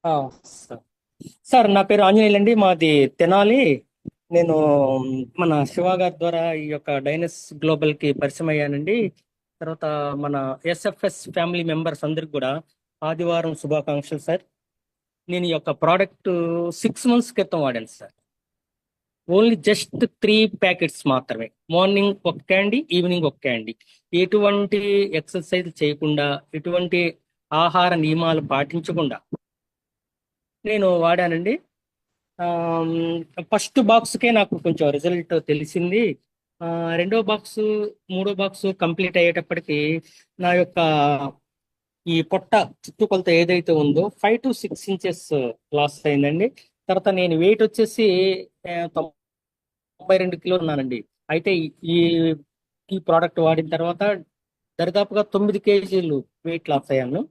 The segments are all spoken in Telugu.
ఆ, సార్ సార్, నా పేరు ఆంజనేయులు అండి. మాది తెనాలి. నేను మన శివ గారి ద్వారా ఈ యొక్క డైనస్ గ్లోబల్ కి పరిచయం అయ్యానండి. తర్వాత మన ఎస్ఎఫ్ఎస్ ఫ్యామిలీ మెంబర్స్ అందరికి కూడా ఆదివారం శుభాకాంక్షలు సార్. నేను ఈ యొక్క ప్రోడక్ట్ 6 మంత్స్ క్రితం వాడాను సార్. ఓన్లీ జస్ట్ 3 ప్యాకెట్స్ మాత్రమే. మార్నింగ్ ఒక క్యాండీ, ఈవినింగ్ ఒక క్యాండీ. ఎటువంటి ఎక్సర్సైజ్ చేయకుండా, ఎటువంటి ఆహార నియమాలు పాటించకుండా నేను వాడానండి. ఫస్ట్ బాక్స్కే నాకు కొంచెం రిజల్ట్ తెలిసింది. ఆ, రెండో బాక్స్, మూడో బాక్స్ కంప్లీట్ అయ్యేటప్పటికి నా యొక్క ఈ పొట్ట చుట్టుకొలత ఏదైతే ఉందో 5 to 6 ఇంచెస్ లాస్ అయిందండి. తర్వాత నేను వెయిట్ వచ్చేసి 92 కిలోలు ఉన్నానండి. అయితే ఈ ఈ ప్రోడక్ట్ వాడిన తర్వాత దరిదాపుగా 9 కేజీలు వెయిట్ లాస్ అయ్యాను.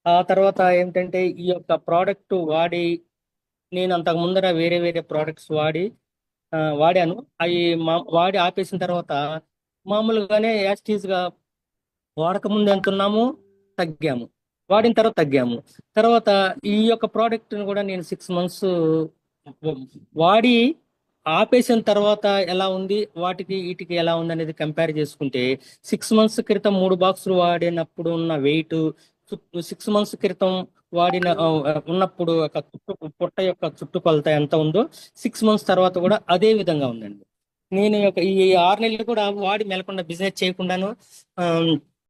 ఆ తర్వాత ఏంటంటే ఈ యొక్క ప్రోడక్ట్ వాడి నేను అంతకు ముందర వేరే వేరే ప్రోడక్ట్స్ వాడాను. అవి వాడి ఆపేసిన తర్వాత మామూలుగానే యాస్టీజ్ గా వాడక ముందు ఎంత ఉన్నాము, తగ్గాము. వాడిన తర్వాత తగ్గాము. తర్వాత ఈ యొక్క ప్రోడక్ట్ కూడా నేను 6 మంత్స్ వాడి ఆపేసిన తర్వాత ఎలా ఉంది, వాటికి వీటికి ఎలా ఉంది అనేది కంపేర్ చేసుకుంటే 6 మంత్స్ క్రితం 3 బాక్సులు వాడినప్పుడు ఉన్న వెయిట్, 6 మంత్స్ క్రితం వాడిన ఉన్నప్పుడు ఒక పొట్ట యొక్క చుట్టుకొలత ఎంత ఉందో 6 మంత్స్ తర్వాత కూడా అదే విధంగా ఉందండి. నేను ఈ 6 నెలలు కూడా వాడి మెలకుండా బిజినెస్ చేయకుండాను